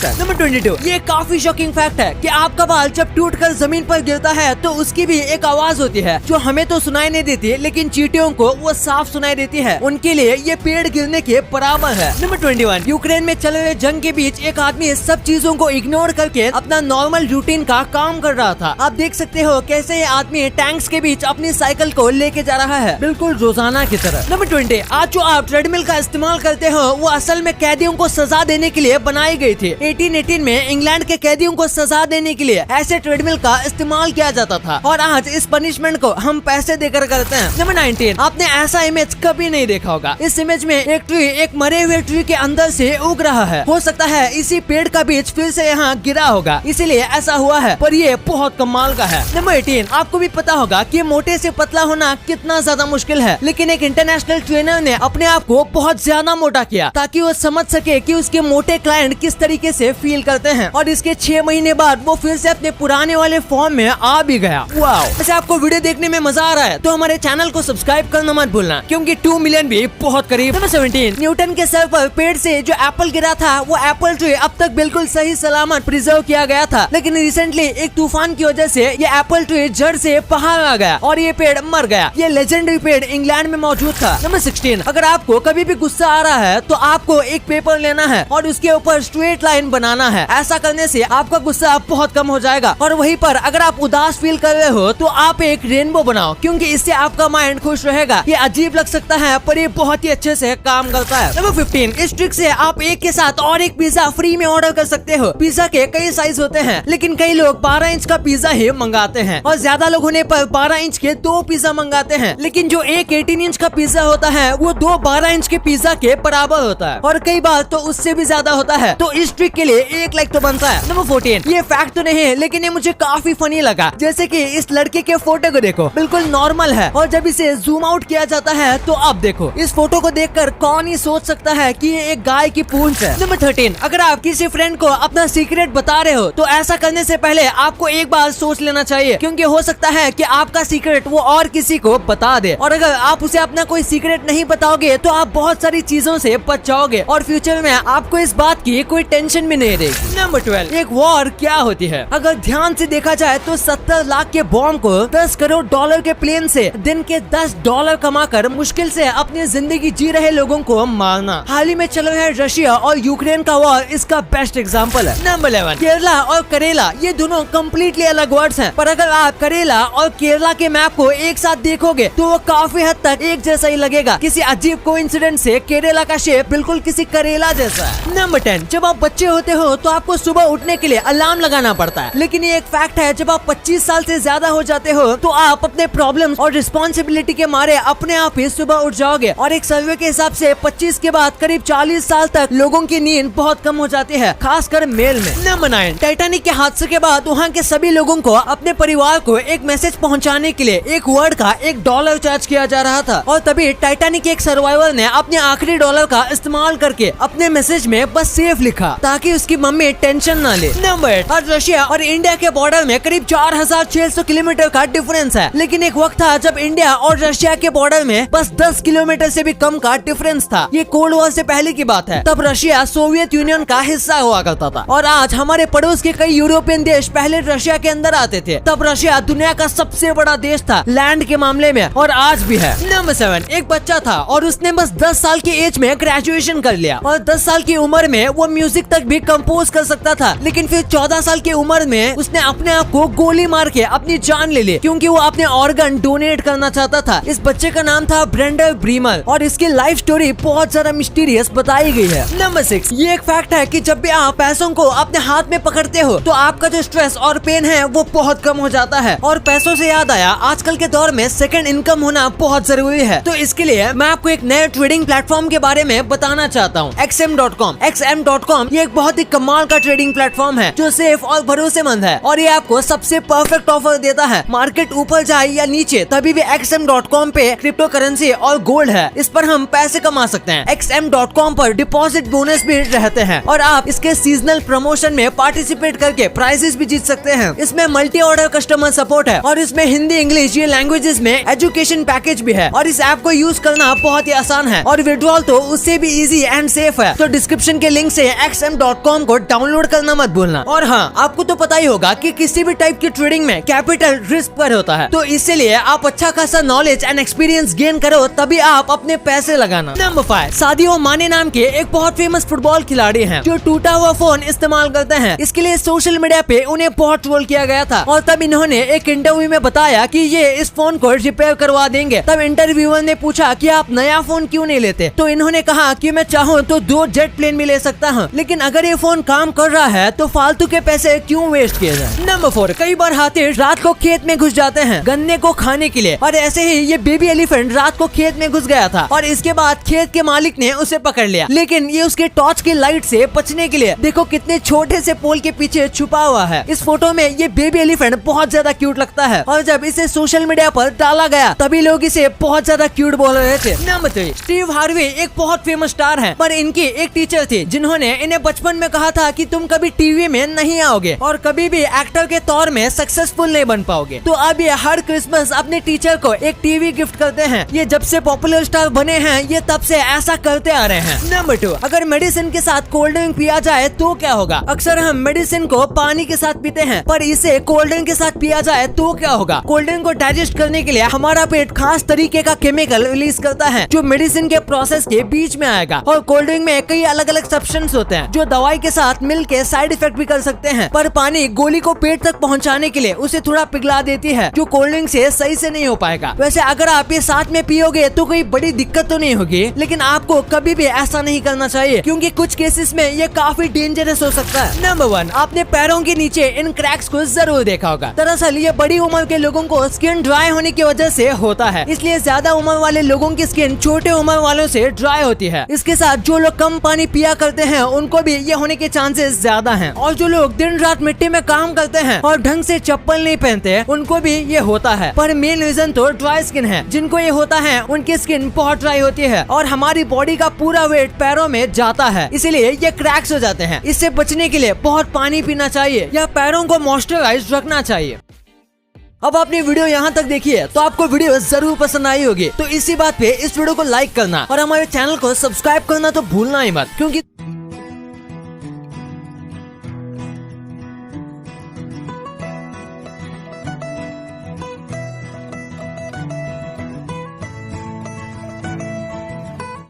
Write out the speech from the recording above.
तक। नंबर 22, ये काफी शॉकिंग फैक्ट है कि आपका बाल जब टूटकर जमीन पर गिरता है तो उसकी भी एक आवाज होती है जो हमें तो सुनाई नहीं देती, लेकिन चींटियों को वो साफ सुनाई देती है। उनके लिए ये पेड़ गिरने के बराबर है। नंबर 21, यूक्रेन में चल रहे जंग के बीच एक आदमी सब चीजों को इग्नोर करके अपना नॉर्मल रूटीन का काम कर रहा था। आप देख सकते हो कैसे ये आदमी टैंक्स के बीच अपनी साइकिल को लेके जा रहा है, बिल्कुल रोजाना की तरह। नंबर 20, आज जो आप ट्रेडमिल का इस्तेमाल करते हो वो असल में कैदियों को सजा देने के लिए बनाई गई थी। 1818 में इंग्लैंड के कैदियों को सजा देने के लिए ऐसे ट्रेडमिल का इस्तेमाल किया जाता था और आज इस पनिशमेंट को हम पैसे देकर करते हैं। नंबर 19, आपने ऐसा इमेज कभी नहीं देखा होगा। इस इमेज में एक ट्री एक मरे हुए ट्री के अंदर से उग रहा है। हो सकता है इसी पेड़ का बीज फिर से यहाँ गिरा होगा, इसीलिए ऐसा हुआ है, पर ये बहुत कमाल का है। नंबर 18, आपको भी पता होगा कि मोटे से पतला होना कितना ज्यादा मुश्किल है, लेकिन एक इंटरनेशनल ट्रेनर ने अपने आप को बहुत ज्यादा मोटा किया ताकि वो समझ सके कि उसके मोटे क्लाइंट किस तरीके से फील करते हैं, और इसके 6 महीने बाद वो फिर से अपने पुराने वाले फॉर्म में आ भी गया। वाओ! वैसे आपको वीडियो देखने में मजा आ रहा है तो हमारे चैनल को सब्सक्राइब करना मत भूलना, क्योंकि 2 मिलियन भी बहुत करीब। नंबर 17, न्यूटन के सर पर पेड़ से जो एप्पल गिरा था वो एप्पल ट्री अब तक बिल्कुल सही सलामत प्रिजर्व किया गया था, लेकिन रिसेंटली एक तूफान की वजह से ये एप्पल ट्री जड़ से बाहर आ गया और ये पेड़ मर गया। ये लेजेंडरी पेड़ इंग्लैंड में मौजूद था। नंबर 16, अगर आपको कभी भी गुस्सा आ रहा है तो आपको एक पेपर लेना है और उसके ऊपर स्ट्रेट लाइन बनाना है। ऐसा करने से आपका गुस्सा बहुत कम हो जाएगा। और वहीं पर अगर आप उदास फील कर रहे हो तो आप एक रेनबो बनाओ, क्योंकि इससे आपका माइंड खुश रहेगा। ये अजीब लग सकता है पर ये बहुत ही अच्छे से काम करता है। नंबर 15, इस ट्रिक से आप एक के साथ और एक पिज्जा फ्री में ऑर्डर कर सकते हो। पिज्जा के कई साइज होते हैं, लेकिन कई लोग 12 इंच का पिज्जा ही मंगाते हैं और ज्यादा लोग होने पर 12 इंच के 2 पिज्जा मंगाते हैं, लेकिन जो एक 18 इंच का पिज्जा होता है वो 2 12 इंच के पिज्जा के बराबर होता है और कई बार तो उससे भी ज्यादा होता है। तो इस ट्रिक के लिए 1 लाइक तो बनता है। नंबर 14, ये फैक्ट तो नहीं है, लेकिन ये मुझे काफी फनी लगा। जैसे कि इस लड़के के फोटो को देखो, बिल्कुल नॉर्मल है, और जब इसे जूम आउट किया जाता है तो अब देखो, इस फोटो को देखकर कौन ही सोच सकता है कि ये एक गाय की पूंछ है। नंबर 13, अगर आप किसी फ्रेंड को अपना सीक्रेट बता रहे हो तो ऐसा करने से पहले आपको एक बार सोच लेना चाहिए, क्योंकि हो सकता है कि आपका सीक्रेट वो और किसी को बता दे, और अगर आप उसे अपना कोई सीक्रेट नहीं बताओगे तो आप बहुत सारी चीजों से बच जाओगे और फ्यूचर में आपको इस बात की कोई टेंशन भी नहीं रहेगी। नंबर 12, एक वॉर क्या होती है? अगर ध्यान से देखा जाए तो 70 लाख के बॉम्ब को 10 करोड़ डॉलर के प्लेन से दिन के $10 कमाकर मुश्किल से अपनी जिंदगी जी रहे लोगों को मारना। हाल ही में चल रहे रशिया और यूक्रेन का वॉर इसका बेस्ट एग्जांपल है। नंबर 11, केरला और करेला, ये दोनों कम्प्लीटली अलग वर्ड्स हैं, पर अगर आप करेला और केरला के मैप को एक साथ देखोगे तो वो काफी हद तक एक जैसा ही लगेगा। किसी अजीब कोइंसिडेंस से केरला का शेप बिल्कुल किसी करेला जैसा है। नंबर 10, जब आप बच्चे होते हो तो आपको सुबह उठने के लिए अलार्म लगाना पड़ता है, लेकिन ये एक फैक्ट है, जब आप 25 साल से ज्यादा हो जाते हो तो आप अपने प्रॉब्लम्स और रिस्पॉन्सिबिलिटी के मारे अपने आप ही सुबह उठ जाओगे। और एक सर्वे के हिसाब से 25 के बाद करीब 40 साल तक लोगों की नींद बहुत कम हो जाती है, खासकर मेल में। नंबर 9, टाइटैनिक के हादसे के बाद वहाँ के सभी लोगों को अपने परिवार को एक मैसेज पहुँचाने के लिए एक वर्ड का $1 चार्ज किया जा रहा था, और तभी टाइटैनिक के एक सर्वाइवर ने अपने आखिरी डॉलर का इस्तेमाल करके अपने मैसेज में बस सेफ लिखा ताकि उसकी मम्मी टेंशन न ले। नंबर 8, आज रशिया और इंडिया के बॉर्डर में करीब 4600 किलोमीटर का डिफरेंस है, लेकिन एक वक्त था जब इंडिया और रशिया के बॉर्डर में बस 10 किलोमीटर से भी कम का डिफरेंस था। ये कोल्ड वॉर से पहले की बात है, तब रशिया सोवियत यूनियन का हिस्सा हुआ करता था, और आज हमारे पड़ोस के कई यूरोपियन देश पहले रशिया के अंदर आते थे। तब रशिया दुनिया का सबसे बड़ा देश था लैंड के मामले में, और आज भी है। नंबर 7, एक बच्चा था और उसने बस 10 साल की एज में ग्रेजुएशन कर लिया, और 10 साल की उम्र में वो म्यूजिक तक भी कंपोज कर सकता था, लेकिन फिर 14 साल की उम्र में उसने अपने आप को गोली मार के अपनी जान ले ली, क्योंकि वो अपने ऑर्गन डोनेट करना चाहता था। इस बच्चे का नाम था ब्रेंडन ब्रीमर, और इसकी लाइफ स्टोरी बहुत ज्यादा मिस्टीरियस बताई गई है। नंबर 6, ये एक फैक्ट है कि जब भी आप पैसों को अपने हाथ में पकड़ते हो तो आपका जो स्ट्रेस और पेन है वो बहुत कम हो जाता है। और पैसों से याद आया, आजकल के दौर में सेकंड इनकम होना बहुत जरूरी है, तो इसके लिए मैं आपको एक नए ट्रेडिंग प्लेटफॉर्म के बारे में बताना चाहता हूँ, XM.com। XM.com ये एक बहुत ही कमाल का ट्रेडिंग प्लेटफॉर्म है जो सेफ और भरोसेमंद है, और ये आपको सबसे परफेक्ट ऑफर देता है। मार्केट ऊपर जाए या नीचे, तभी भी XM.com पे क्रिप्टो करेंसी और गोल्ड है, इस पर हम पैसे कमा सकते हैं। XM.com पर डिपॉजिट बोनस भी रहते हैं, और आप इसके सीजनल प्रमोशन में पार्टिसिपेट करके प्राइजेस भी जीत सकते हैं। इसमें मल्टी ऑर्डर कस्टमर सपोर्ट है, और इसमें हिंदी इंग्लिश ये लैंग्वेजेस में एजुकेशन पैकेज भी है, और इस ऐप को यूज करना बहुत ही आसान है, और विड्रॉल तो उससे भी इजी एंड सेफ है। तो डिस्क्रिप्शन के लिंक से XM.com Trading.com को डाउनलोड करना मत भूलना। और हाँ, आपको तो पता ही होगा कि किसी भी टाइप की ट्रेडिंग में कैपिटल रिस्क पर होता है, तो इसलिए आप अच्छा खासा नॉलेज एंड एक्सपीरियंस गेन करो तभी आप अपने पैसे लगाना। नंबर 5, सादियो माने नाम के एक बहुत फेमस फुटबॉल खिलाड़ी हैं जो टूटा हुआ फोन इस्तेमाल करते हैं। इसके लिए सोशल मीडिया पे उन्हें बहुत ट्रोल किया गया था और तब इन्होंने एक इंटरव्यू में बताया कि ये इस फोन को रिपेयर करवा देंगे। तब इंटरव्यूअर ने पूछा कि आप नया फोन क्यों नहीं लेते, तो इन्होंने कहा कि मैं चाहूँ तो 2 जेट प्लेन भी ले सकता हूँ, लेकिन अगर ये फोन काम कर रहा है तो फालतू के पैसे क्यों वेस्ट किए जाए। नंबर 4, कई बार हाथी रात को खेत में घुस जाते हैं गन्ने को खाने के लिए, और ऐसे ही ये बेबी एलिफेंट रात को खेत में घुस गया था और इसके बाद खेत के मालिक ने उसे पकड़ लिया, लेकिन ये उसके टॉर्च की लाइट से बचने के लिए देखो कितने छोटे से पोल के पीछे छुपा हुआ है। इस फोटो में ये बेबी एलिफेंट बहुत ज्यादा क्यूट लगता है और जब इसे सोशल मीडिया पर डाला गया तभी लोग इसे बहुत ज्यादा क्यूट बोल रहे थे। नंबर 3, स्टीव हार्वे एक बहुत फेमस स्टार है, पर इनकी एक टीचर थी जिन्होंने इन्हें बचपन में कहा था कि तुम कभी टीवी में नहीं आओगे और कभी भी एक्टर के तौर में सक्सेसफुल नहीं बन पाओगे। तो अब ये हर क्रिसमस अपने टीचर को एक टीवी गिफ्ट करते हैं। ये जब से पॉपुलर स्टार बने हैं ये तब से ऐसा करते आ रहे हैं। नंबर 2, अगर मेडिसिन के साथ कोल्ड ड्रिंक पिया जाए तो क्या होगा। अक्सर हम मेडिसिन को पानी के साथ पीते हैं, पर इसे कोल्ड ड्रिंक के साथ पिया जाए तो क्या होगा। कोल्ड ड्रिंक को डाइजेस्ट करने के लिए हमारा पेट खास तरीके का केमिकल रिलीज करता है जो मेडिसिन के प्रोसेस के बीच में आएगा। और कोल्ड ड्रिंक में कई अलग अलग सब्सटेंस होते हैं जो दवाई के साथ मिलके साइड इफेक्ट भी कर सकते हैं, पर पानी गोली को पेट तक पहुंचाने के लिए उसे थोड़ा पिघला देती है जो कोल्ड ड्रिंक से सही से नहीं हो पाएगा। वैसे अगर आप ये साथ में पियोगे तो कोई बड़ी दिक्कत तो नहीं होगी, लेकिन आपको कभी भी ऐसा नहीं करना चाहिए क्योंकि कुछ केसेस में ये काफी डेंजरस हो सकता है। नंबर 1, आपने पैरों के नीचे इन क्रैक्स को जरूर देखा होगा। दरअसल ये बड़ी उम्र के लोगों को स्किन ड्राई होने की वजह से होता है, इसलिए ज्यादा उम्र वाले लोगों की स्किन छोटे उम्र वालों से ड्राई होती है। इसके साथ जो लोग कम पानी पिया करते हैं उनको भी ये होने के चांसेस ज्यादा हैं, और जो लोग दिन रात मिट्टी में काम करते हैं और ढंग से चप्पल नहीं पहनते उनको भी ये होता है। पर मेन रीजन तो ड्राई स्किन है। जिनको ये होता है उनकी स्किन बहुत ड्राई होती है और हमारी बॉडी का पूरा वेट पैरों में जाता है, इसलिए ये क्रैक्स हो जाते हैं। इससे बचने के लिए बहुत पानी पीना चाहिए या पैरों को मॉइस्चराइज रखना चाहिए। अब आपने वीडियो यहाँ तक देखी है तो आपको वीडियो जरूर पसंद आई होगी, तो इसी बात पे इस वीडियो को लाइक करना और हमारे चैनल को सब्सक्राइब करना तो भूलना ही मत, क्योंकि